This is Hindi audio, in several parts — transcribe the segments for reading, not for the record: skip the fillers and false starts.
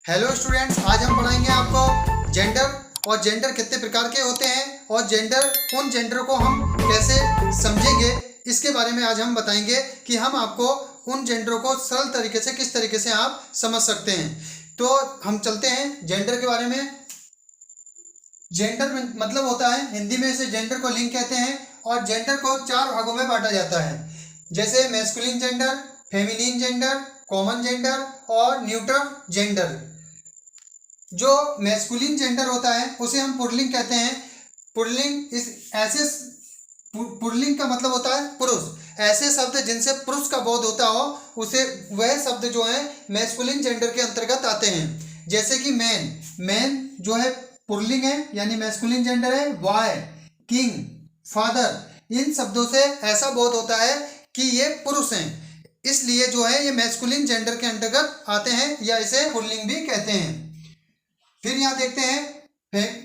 हेलो स्टूडेंट्स, आज हम पढ़ाएंगे आपको जेंडर और जेंडर कितने प्रकार के होते हैं और उन जेंडर को हम कैसे समझेंगे, इसके बारे में आज हम बताएंगे कि हम आपको उन जेंडरों को सरल तरीके से किस तरीके से आप समझ सकते हैं। तो हम चलते हैं जेंडर के बारे में। जेंडर मतलब होता है, हिंदी में इसे जेंडर को लिंग कहते हैं और जेंडर को 4 भागों में बांटा जाता है, जैसे masculine gender, feminine gender, common gender और न्यूट्रल जेंडर। जो मैस्कुलिन जेंडर होता है उसे हम पुल्लिंग कहते हैं। पुल्लिंग का मतलब होता है पुरुष। ऐसे शब्द जिनसे पुरुष का बोध होता हो उसे वह शब्द जो है मैस्कुलिन जेंडर के अंतर्गत आते हैं। जैसे कि मैन जो है पुल्लिंग है, यानी मैस्कुलिन जेंडर है। बॉय, किंग, फादर, इन शब्दों से ऐसा बोध होता है कि ये पुरुष हैं, इसलिए जो है ये मैस्कुलिन जेंडर के अंतर्गत आते हैं या इसे पुल्लिंग भी कहते हैं। फिर यहाँ देखते हैं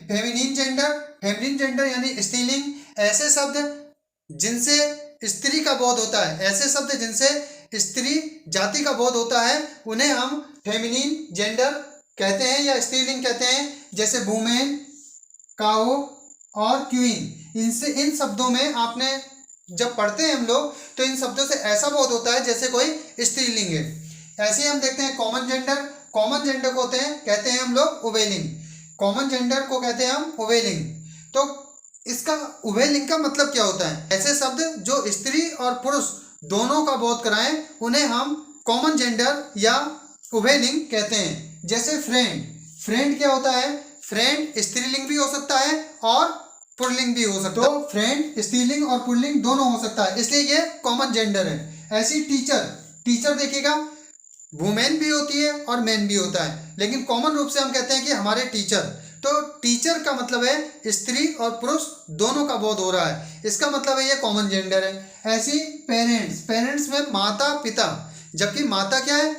फेमिनिन जेंडर। फेमिनिन जेंडर यानी स्त्रीलिंग। ऐसे शब्द जिनसे स्त्री का बोध होता है, ऐसे शब्द जिनसे स्त्री जाति का बोध होता है, उन्हें हम फेमिनिन जेंडर कहते हैं या स्त्रीलिंग कहते हैं। जैसे वुमेन, काऊ और क्वीन। इन शब्दों में आपने जब पढ़ते हैं हम लोग तो इन शब्दों से ऐसा बोध होता है जैसे कोई स्त्रीलिंग है। ऐसे ही हम देखते हैं कॉमन जेंडर। कॉमन जेंडर को कहते हैं हम लोग उभयलिंग। कॉमन जेंडर को कहते हैं हम उभयलिंग। तो इसका उभयलिंग का मतलब क्या होता है? ऐसे शब्द जो स्त्री और पुरुष दोनों का बोध कराएं उन्हें हम कॉमन जेंडर या उभयलिंग कहते हैं। जैसे फ्रेंड क्या होता है? फ्रेंड स्त्रीलिंग भी हो सकता है और पुल्लिंग भी हो सकता है। तो फ्रेंड स्त्रीलिंग और पुल्लिंग दोनों हो सकता है, इसलिए ये कॉमन जेंडर है। ऐसी टीचर देखिएगा, वुमेन भी होती है और मैन भी होता है, लेकिन कॉमन रूप से हम कहते हैं कि हमारे टीचर। तो टीचर का मतलब है स्त्री और पुरुष दोनों का बोध हो रहा है, इसका मतलब है ये कॉमन जेंडर है। ऐसी पेरेंट्स में माता पिता, जबकि माता क्या है?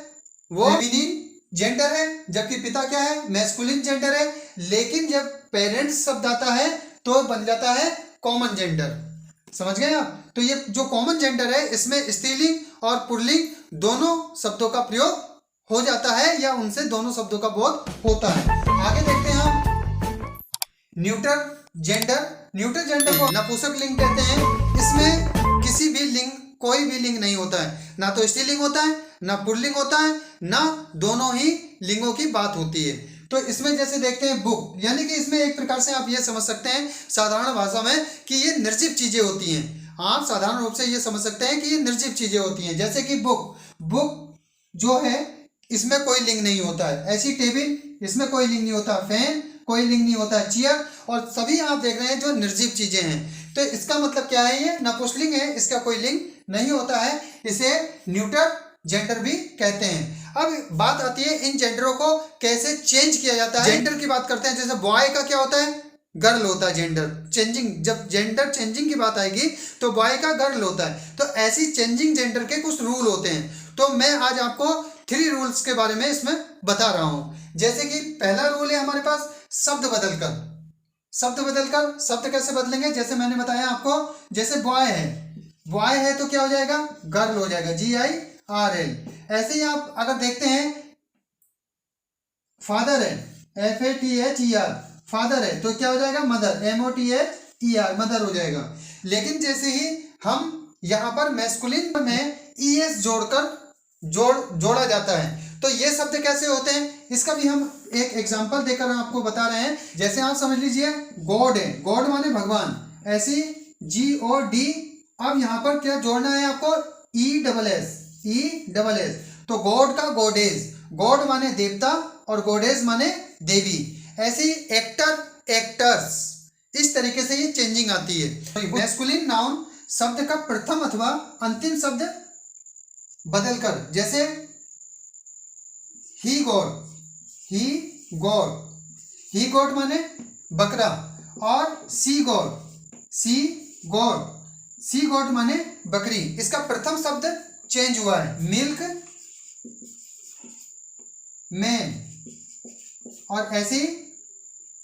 वो फेमिनिन जेंडर है, जबकि पिता क्या है? मैस्कुलिन जेंडर है। लेकिन जब पेरेंट्स शब्द आता है तो बन जाता है कॉमन जेंडर। समझ गए आप? तो ये जो कॉमन जेंडर है इसमें स्त्रीलिंग और पुल्लिंग दोनों शब्दों का प्रयोग हो जाता है या उनसे दोनों शब्दों का बोध होता है। आगे देखते हैं हम न्यूट्रल जेंडर को नपुंसक लिंग कहते हैं। इसमें किसी भी लिंग, कोई भी लिंग नहीं होता है, ना तो स्त्रीलिंग होता है, ना पुल्लिंग होता है, ना दोनों ही लिंगों की बात होती है। तो इसमें जैसे देखते हैं बुक, यानी कि इसमें एक प्रकार से आप ये समझ सकते हैं साधारण भाषा में कि ये निर्जीव चीजें होती हैं। आप साधारण रूप से ये समझ सकते हैं कि ये निर्जीव चीजें होती हैं। जैसे कि बुक जो है इसमें कोई लिंग नहीं होता है। ऐसी टेबल, इसमें कोई लिंग नहीं होता। फैन, कोई लिंग नहीं होता है। चेयर, और सभी आप देख रहे हैं जो निर्जीव चीजें हैं। तो इसका मतलब क्या है? ये नपुंसकलिंग है, इसका कोई लिंग नहीं होता है, इसे न्यूट्रल जेंडर भी कहते हैं। अब बात आती है इन जेंडरों को कैसे चेंज किया जाता है। जेंडर की बात करते हैं, जैसे बॉय का क्या होता है? गर्ल होता है। जेंडर चेंजिंग, जब जेंडर चेंजिंग की बात आएगी तो बॉय का गर्ल होता है। तो ऐसी चेंजिंग जेंडर के कुछ रूल होते हैं, तो मैं आज आपको 3 रूल्स के बारे में इसमें बता रहा हूं। जैसे कि पहला रूल है हमारे पास शब्द बदलकर। शब्द कैसे बदलेंगे? जैसे मैंने बताया आपको, जैसे बॉय है तो क्या हो जाएगा? गर्ल हो जाएगा, GIRL। ऐसे ही आप अगर देखते हैं फादर है, FATHER, फादर है तो क्या हो जाएगा? मदर, MOTHER, मदर हो जाएगा। लेकिन जैसे ही हम यहाँ पर मैस्कुलिन में ES जोड़ा जाता है तो ये शब्द कैसे होते हैं, इसका भी हम एक एग्जांपल देकर आपको बता रहे हैं। जैसे आप समझ लीजिए गॉड है, गॉड माने भगवान, ऐसी GOD। अब यहाँ पर क्या जोड़ना है आपको? ESS। तो गॉड का गॉडेज, गॉड माने देवता और गॉडेज माने देवी। ऐसी एक्टर्स, इस तरीके से ये चेंजिंग आती है। मैस्कुलिन नाउन शब्द का प्रथम अथवा अंतिम शब्द बदलकर, जैसे ही गॉड माने बकरा, और सी गॉड माने बकरी। इसका प्रथम शब्द चेंज हुआ है, मिल्क मैन, और ऐसी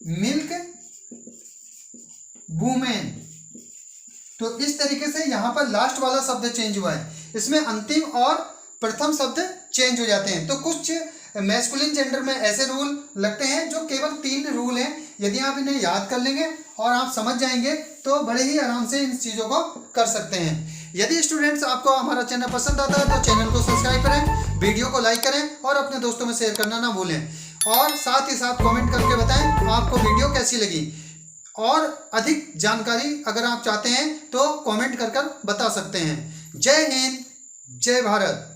मिल्क वुमेन। तो इस तरीके से यहां पर लास्ट वाला शब्द चेंज हुआ है, इसमें अंतिम और प्रथम शब्द चेंज हो जाते हैं। तो कुछ मैस्कुलिन जेंडर में ऐसे रूल लगते हैं जो केवल 3 रूल हैं। यदि आप इन्हें याद कर लेंगे और आप समझ जाएंगे तो बड़े ही आराम से इन चीज़ों को कर सकते हैं। यदि स्टूडेंट्स आपको हमारा चैनल पसंद आता है तो चैनल को सब्सक्राइब करें, वीडियो को लाइक करें और अपने दोस्तों में शेयर करना ना भूलें। और साथ ही साथ कमेंट करके बताएं आपको वीडियो कैसी लगी। और अधिक जानकारी अगर आप चाहते हैं तो कमेंट कर बता सकते हैं। जय हिंद, जय भारत।